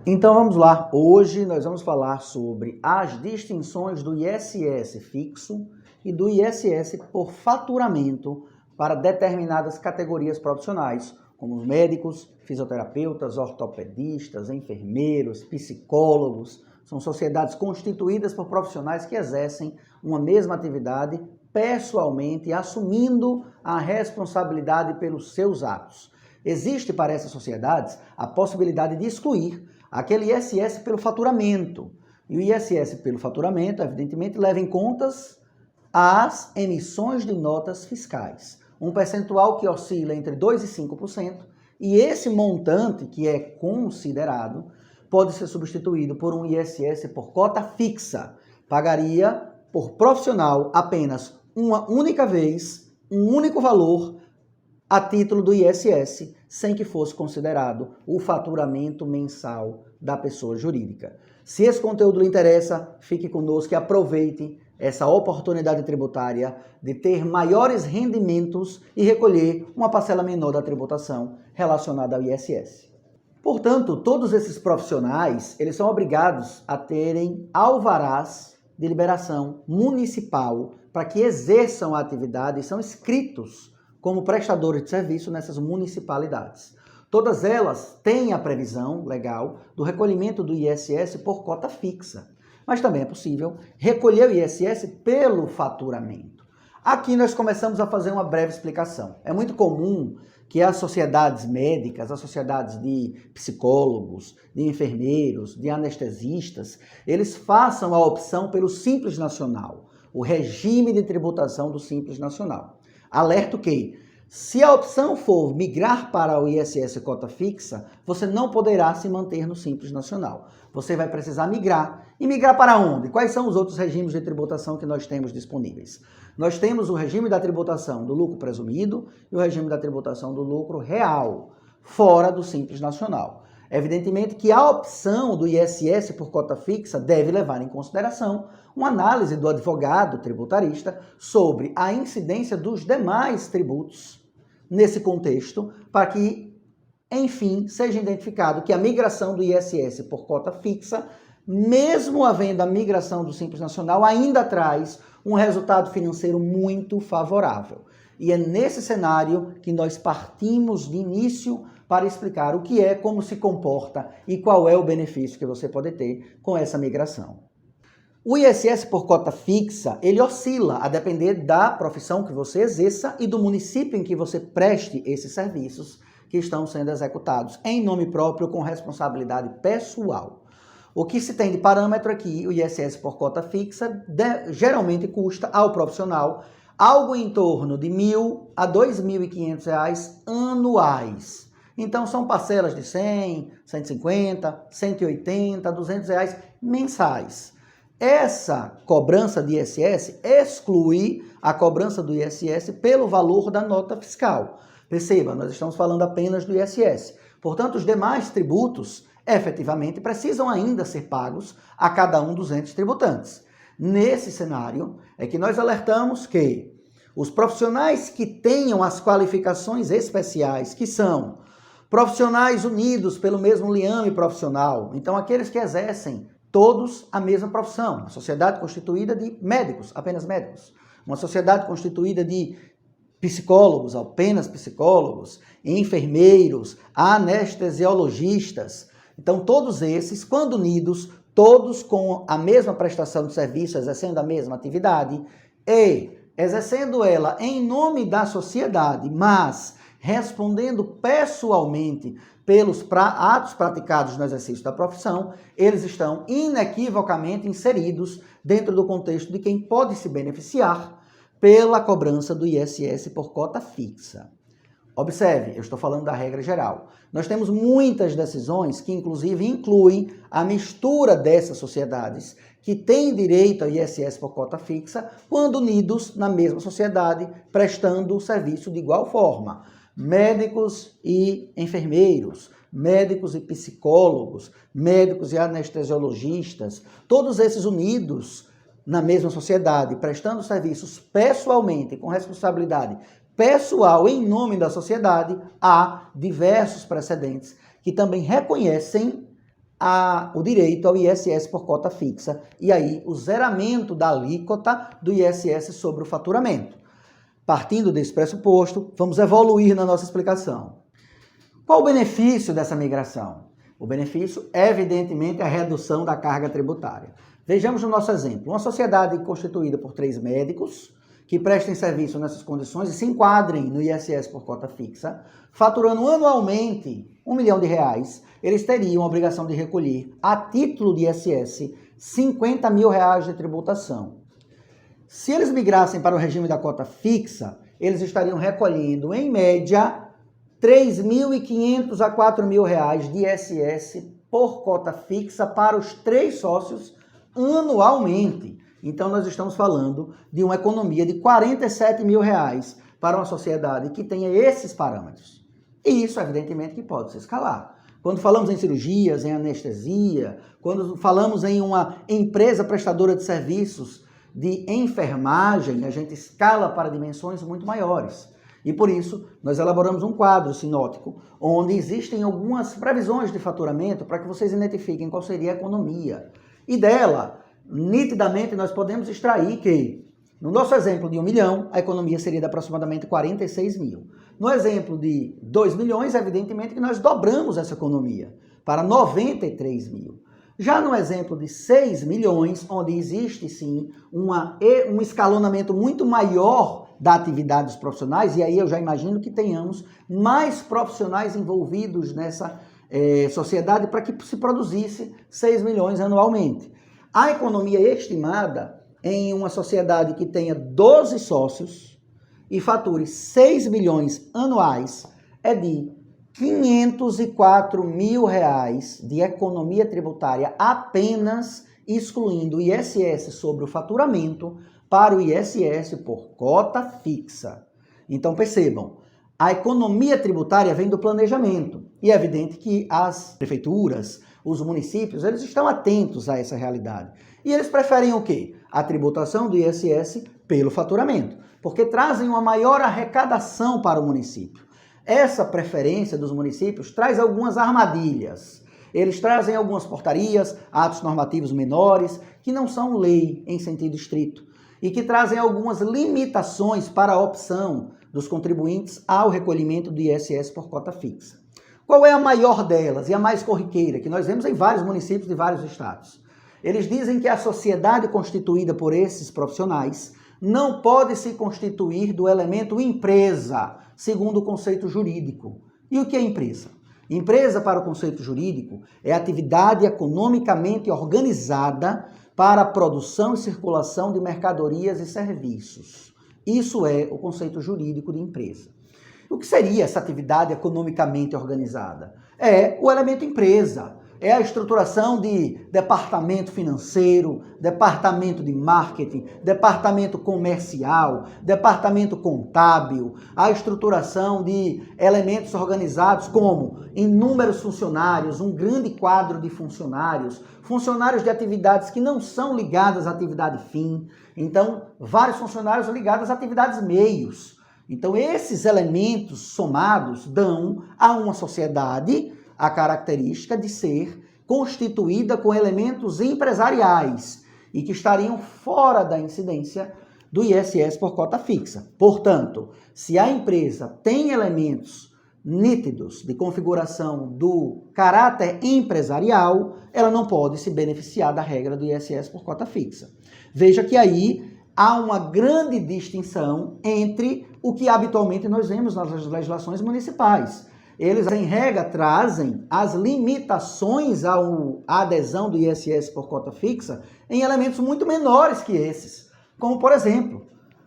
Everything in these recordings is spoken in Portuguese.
Então vamos lá, hoje nós vamos falar sobre as distinções do ISS fixo e do ISS por faturamento para determinadas categorias profissionais, como os médicos, fisioterapeutas, ortopedistas, enfermeiros, psicólogos. São sociedades constituídas por profissionais que exercem uma mesma atividade pessoalmente, assumindo a responsabilidade pelos seus atos. Existe para essas sociedades a possibilidade de excluir aquele ISS pelo faturamento. E o ISS pelo faturamento, evidentemente, leva em contas as emissões de notas fiscais. Um percentual que oscila entre 2% e 5%, e esse montante, que é considerado, pode ser substituído por um ISS por cota fixa. Pagaria por profissional apenas uma única vez, um único valor, a título do ISS, sem que fosse considerado o faturamento mensal da pessoa jurídica. Se esse conteúdo lhe interessa, fique conosco e aproveite essa oportunidade tributária de ter maiores rendimentos e recolher uma parcela menor da tributação relacionada ao ISS. Portanto, todos esses profissionais, eles são obrigados a terem alvarás de liberação municipal para que exerçam a atividade e são inscritos como prestadores de serviço nessas municipalidades. Todas elas têm a previsão legal do recolhimento do ISS por cota fixa, mas também é possível recolher o ISS pelo faturamento. Aqui nós começamos a fazer uma breve explicação. É muito comum que as sociedades médicas, as sociedades de psicólogos, de enfermeiros, de anestesistas, eles façam a opção pelo Simples Nacional, o regime de tributação do Simples Nacional. Alerto que, se a opção for migrar para o ISS cota fixa, você não poderá se manter no Simples Nacional. Você vai precisar migrar. E migrar para onde? Quais são os outros regimes de tributação que nós temos disponíveis? Nós temos o regime da tributação do lucro presumido e o regime da tributação do lucro real, fora do Simples Nacional. Evidentemente que a opção do ISS por cota fixa deve levar em consideração uma análise do advogado tributarista sobre a incidência dos demais tributos nesse contexto, para que, enfim, seja identificado que a migração do ISS por cota fixa, mesmo havendo a migração do Simples Nacional, ainda traz um resultado financeiro muito favorável. E é nesse cenário que nós partimos de início para explicar o que é, como se comporta e qual é o benefício que você pode ter com essa migração. O ISS por cota fixa, ele oscila a depender da profissão que você exerça e do município em que você preste esses serviços que estão sendo executados em nome próprio com responsabilidade pessoal. O que se tem de parâmetro aqui, o ISS por cota fixa, geralmente custa ao profissional algo em torno de R$1.000 a R$2.500 anuais. Então são parcelas de R$100, R$150, R$180, R$200 mensais. Essa cobrança de ISS exclui a cobrança do ISS pelo valor da nota fiscal. Perceba, nós estamos falando apenas do ISS. Portanto, os demais tributos, efetivamente, precisam ainda ser pagos a cada um dos entes tributantes. Nesse cenário, é que nós alertamos que os profissionais que tenham as qualificações especiais, que são profissionais unidos pelo mesmo liame profissional, então aqueles que exercem todos a mesma profissão, uma sociedade constituída de médicos, apenas médicos, uma sociedade constituída de psicólogos, apenas psicólogos, enfermeiros, anestesiologistas. Então todos esses, quando unidos, todos com a mesma prestação de serviço, exercendo a mesma atividade e exercendo ela em nome da sociedade, mas respondendo pessoalmente pelos atos praticados no exercício da profissão, eles estão inequivocamente inseridos dentro do contexto de quem pode se beneficiar pela cobrança do ISS por cota fixa. Observe, eu estou falando da regra geral. Nós temos muitas decisões que, inclusive, incluem a mistura dessas sociedades que têm direito ao ISS por cota fixa quando unidos na mesma sociedade, prestando o serviço de igual forma. Médicos e enfermeiros, médicos e psicólogos, médicos e anestesiologistas, todos esses unidos na mesma sociedade, prestando serviços pessoalmente, com responsabilidade pessoal em nome da sociedade, há diversos precedentes que também reconhecem o direito ao ISS por cota fixa e aí o zeramento da alíquota do ISS sobre o faturamento. Partindo desse pressuposto, vamos evoluir na nossa explicação. Qual o benefício dessa migração? O benefício é, evidentemente, a redução da carga tributária. Vejamos no nosso exemplo. Uma sociedade constituída por 3 médicos que prestem serviço nessas condições e se enquadrem no ISS por cota fixa, faturando anualmente R$1 milhão, eles teriam a obrigação de recolher, a título de ISS, R$50 mil de tributação. Se eles migrassem para o regime da cota fixa, eles estariam recolhendo, em média, R$3.500 a R$4.000 de ISS por cota fixa para os 3 sócios anualmente. Então, nós estamos falando de uma economia de R$47 mil para uma sociedade que tenha esses parâmetros. E isso, evidentemente, que pode se escalar. Quando falamos em cirurgias, em anestesia, quando falamos em uma empresa prestadora de serviços de enfermagem, a gente escala para dimensões muito maiores. E por isso, nós elaboramos um quadro sinótico, onde existem algumas previsões de faturamento para que vocês identifiquem qual seria a economia. E dela, nitidamente, nós podemos extrair que, no nosso exemplo de 1 milhão, a economia seria de aproximadamente 46 mil. No exemplo de 2 milhões, evidentemente que nós dobramos essa economia para 93 mil. Já no exemplo de 6 milhões, onde existe sim um escalonamento muito maior da atividade dos profissionais, e aí eu já imagino que tenhamos mais profissionais envolvidos nessa sociedade para que se produzisse 6 milhões anualmente. A economia estimada em uma sociedade que tenha 12 sócios e fature 6 milhões anuais é de R$504 mil de economia tributária apenas excluindo o ISS sobre o faturamento para o ISS por cota fixa. Então percebam, a economia tributária vem do planejamento e é evidente que as prefeituras, os municípios, eles estão atentos a essa realidade. E eles preferem o quê? A tributação do ISS pelo faturamento, porque trazem uma maior arrecadação para o município. Essa preferência dos municípios traz algumas armadilhas. Eles trazem algumas portarias, atos normativos menores, que não são lei em sentido estrito, e que trazem algumas limitações para a opção dos contribuintes ao recolhimento do ISS por cota fixa. Qual é a maior delas e a mais corriqueira, que nós vemos em vários municípios de vários estados? Eles dizem que a sociedade constituída por esses profissionais não pode se constituir do elemento empresa, segundo o conceito jurídico. E o que é empresa? Empresa, para o conceito jurídico, é atividade economicamente organizada para a produção e circulação de mercadorias e serviços. Isso é o conceito jurídico de empresa. O que seria essa atividade economicamente organizada? É o elemento empresa. É a estruturação de departamento financeiro, departamento de marketing, departamento comercial, departamento contábil, a estruturação de elementos organizados como inúmeros funcionários, um grande quadro de funcionários, funcionários de atividades que não são ligadas à atividade fim, então vários funcionários ligados a atividades meios. Então esses elementos somados dão a uma sociedade a característica de ser constituída com elementos empresariais e que estariam fora da incidência do ISS por cota fixa. Portanto, se a empresa tem elementos nítidos de configuração do caráter empresarial, ela não pode se beneficiar da regra do ISS por cota fixa. Veja que aí há uma grande distinção entre o que habitualmente nós vemos nas legislações municipais. Eles, em regra, trazem as limitações à adesão do ISS por cota fixa em elementos muito menores que esses. Como, por exemplo,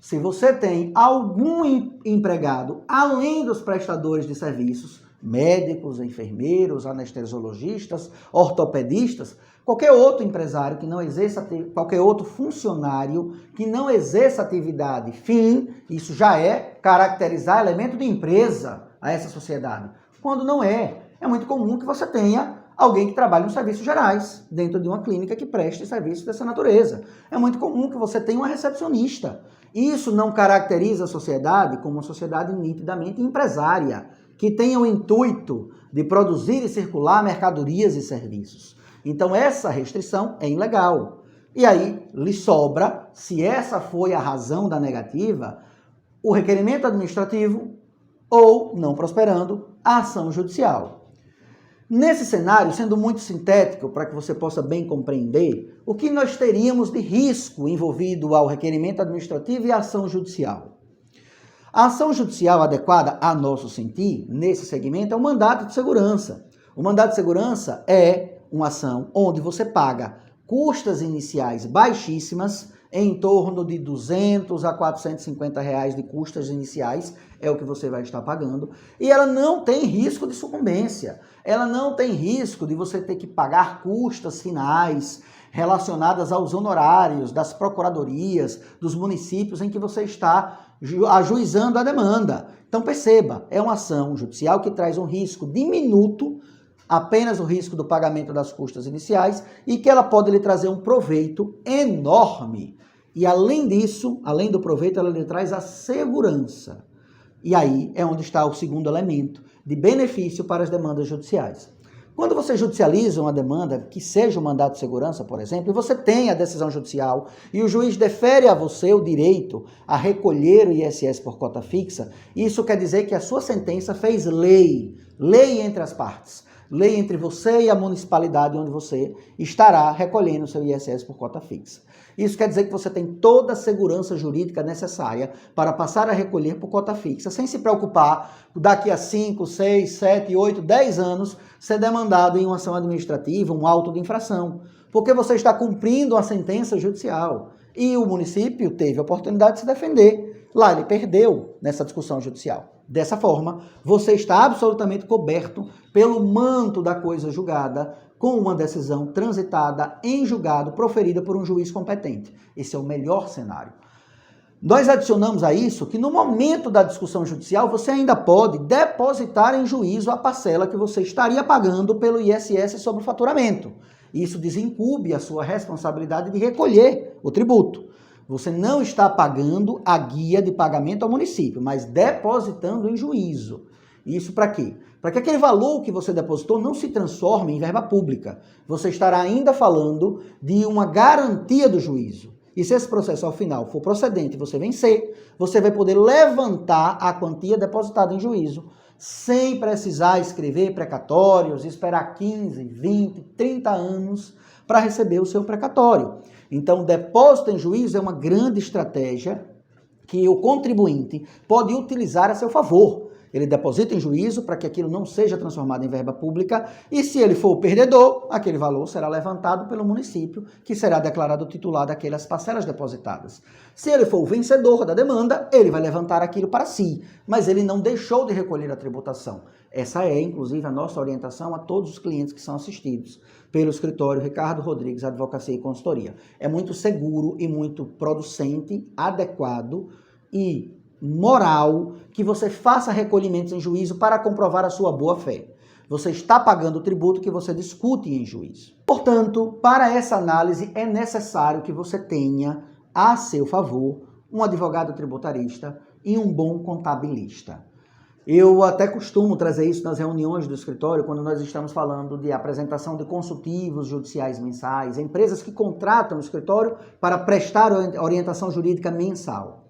se você tem algum empregado, além dos prestadores de serviços, médicos, enfermeiros, anestesiologistas, ortopedistas, qualquer outro empresário que não exerça, qualquer outro funcionário que não exerça atividade fim, isso já é caracterizar elemento de empresa a essa sociedade. Quando não é, é muito comum que você tenha alguém que trabalhe nos serviços gerais, dentro de uma clínica que preste serviços dessa natureza. É muito comum que você tenha uma recepcionista. Isso não caracteriza a sociedade como uma sociedade nitidamente empresária, que tenha o intuito de produzir e circular mercadorias e serviços. Então, essa restrição é ilegal. E aí, lhe sobra, se essa foi a razão da negativa, o requerimento administrativo ou, não prosperando, a ação judicial. Nesse cenário, sendo muito sintético, para que você possa bem compreender, o que nós teríamos de risco envolvido ao requerimento administrativo e a ação judicial? A ação judicial adequada, a nosso sentir, nesse segmento, é o mandado de segurança. O mandado de segurança é uma ação onde você paga custas iniciais baixíssimas, em torno de 200 a 450 reais de custas iniciais, é o que você vai estar pagando, e ela não tem risco de sucumbência, ela não tem risco de você ter que pagar custas finais relacionadas aos honorários das procuradorias, dos municípios em que você está ajuizando a demanda. Então perceba, é uma ação judicial que traz um risco diminuto, apenas o risco do pagamento das custas iniciais, e que ela pode lhe trazer um proveito enorme. E além disso, além do proveito, ela lhe traz a segurança. E aí é onde está o segundo elemento de benefício para as demandas judiciais. Quando você judicializa uma demanda, que seja um mandado de segurança, por exemplo, e você tem a decisão judicial e o juiz defere a você o direito a recolher o ISS por cota fixa, isso quer dizer que a sua sentença fez lei entre as partes. Lei entre você e a municipalidade onde você estará recolhendo o seu ISS por cota fixa. Isso quer dizer que você tem toda a segurança jurídica necessária para passar a recolher por cota fixa, sem se preocupar daqui a 5, 6, 7, 8, 10 anos ser demandado em uma ação administrativa, um auto de infração, porque você está cumprindo a sentença judicial e o município teve a oportunidade de se defender. Lá ele perdeu nessa discussão judicial. Dessa forma, você está absolutamente coberto pelo manto da coisa julgada com uma decisão transitada em julgado proferida por um juiz competente. Esse é o melhor cenário. Nós adicionamos a isso que no momento da discussão judicial você ainda pode depositar em juízo a parcela que você estaria pagando pelo ISS sobre o faturamento. Isso desincumbe a sua responsabilidade de recolher o tributo. Você não está pagando a guia de pagamento ao município, mas depositando em juízo. Isso para quê? Para que aquele valor que você depositou não se transforme em verba pública. Você estará ainda falando de uma garantia do juízo. E se esse processo ao final for procedente e você vencer, você vai poder levantar a quantia depositada em juízo, sem precisar escrever precatórios, esperar 15, 20, 30 anos para receber o seu precatório. Então, o depósito em juízo é uma grande estratégia que o contribuinte pode utilizar a seu favor. Ele deposita em juízo para que aquilo não seja transformado em verba pública e, se ele for o perdedor, aquele valor será levantado pelo município, que será declarado titular daquelas parcelas depositadas. Se ele for o vencedor da demanda, ele vai levantar aquilo para si, mas ele não deixou de recolher a tributação. Essa é, inclusive, a nossa orientação a todos os clientes que são assistidos pelo escritório Ricardo Rodrigues Advocacia e Consultoria. É muito seguro e muito producente, adequado e moral que você faça recolhimentos em juízo para comprovar a sua boa-fé. Você está pagando o tributo que você discute em juízo. Portanto, para essa análise é necessário que você tenha a seu favor um advogado tributarista e um bom contabilista. Eu até costumo trazer isso nas reuniões do escritório, quando nós estamos falando de apresentação de consultivos judiciais mensais, empresas que contratam o escritório para prestar orientação jurídica mensal.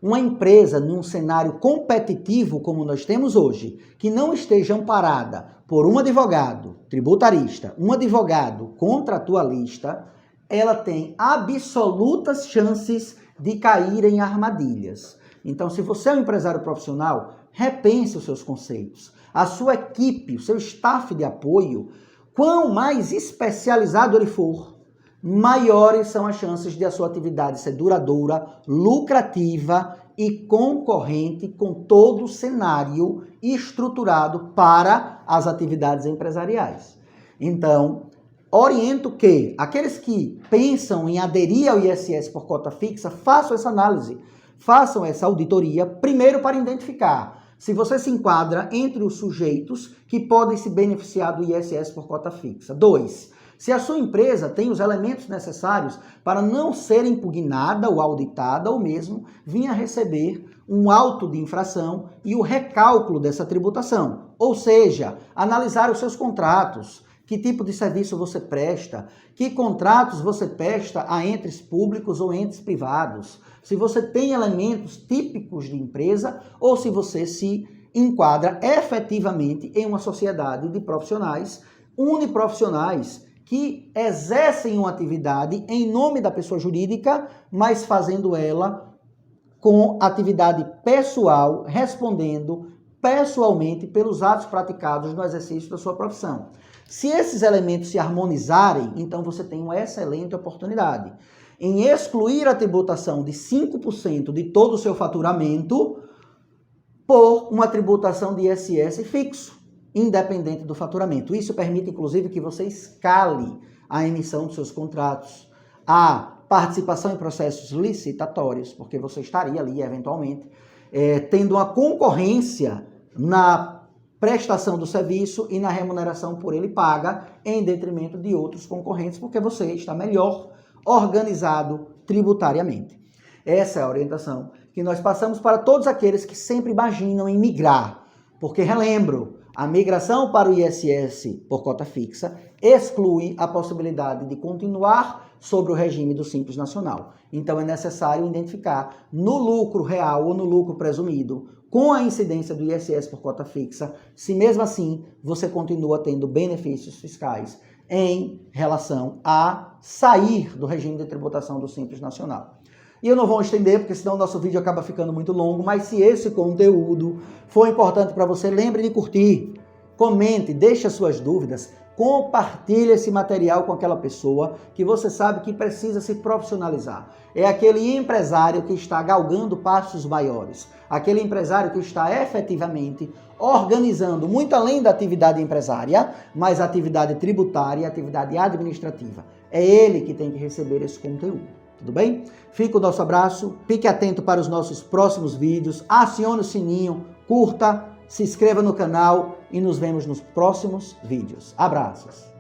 Uma empresa num cenário competitivo como nós temos hoje, que não esteja amparada por um advogado tributarista, um advogado contratualista, ela tem absolutas chances de cair em armadilhas. Então, se você é um empresário profissional, repense os seus conceitos. A sua equipe, o seu staff de apoio, quanto mais especializado ele for, maiores são as chances de a sua atividade ser duradoura, lucrativa e concorrente com todo o cenário estruturado para as atividades empresariais. Então, oriento que aqueles que pensam em aderir ao ISS por cota fixa, façam essa análise, façam essa auditoria, primeiro para identificar se você se enquadra entre os sujeitos que podem se beneficiar do ISS por cota fixa. 2. Se a sua empresa tem os elementos necessários para não ser impugnada ou auditada ou mesmo vir a receber um auto de infração e o recálculo dessa tributação. Ou seja, analisar os seus contratos, que tipo de serviço você presta, que contratos você presta a entes públicos ou entes privados, se você tem elementos típicos de empresa ou se você se enquadra efetivamente em uma sociedade de profissionais uniprofissionais que exercem uma atividade em nome da pessoa jurídica, mas fazendo ela com atividade pessoal, respondendo pessoalmente pelos atos praticados no exercício da sua profissão. Se esses elementos se harmonizarem, então você tem uma excelente oportunidade em excluir a tributação de 5% de todo o seu faturamento por uma tributação de ISS fixo, independente do faturamento. Isso permite, inclusive, que você escale a emissão dos seus contratos, a participação em processos licitatórios, porque você estaria ali, eventualmente, tendo uma concorrência na prestação do serviço e na remuneração por ele paga, em detrimento de outros concorrentes, porque você está melhor organizado tributariamente. Essa é a orientação que nós passamos para todos aqueles que sempre imaginam em migrar, porque, relembro, a migração para o ISS por cota fixa exclui a possibilidade de continuar sobre o regime do Simples Nacional. Então, é necessário identificar no lucro real ou no lucro presumido, com a incidência do ISS por cota fixa, se mesmo assim você continua tendo benefícios fiscais em relação a sair do regime de tributação do Simples Nacional. E eu não vou estender, porque senão o nosso vídeo acaba ficando muito longo, mas se esse conteúdo for importante para você, lembre de curtir, comente, deixe as suas dúvidas, compartilhe esse material com aquela pessoa que você sabe que precisa se profissionalizar. É aquele empresário que está galgando passos maiores, aquele empresário que está efetivamente organizando, muito além da atividade empresária, mas a atividade tributária e a atividade administrativa. É ele que tem que receber esse conteúdo. Tudo bem? Fica o nosso abraço, fique atento para os nossos próximos vídeos, acione o sininho, curta, se inscreva no canal e nos vemos nos próximos vídeos. Abraços!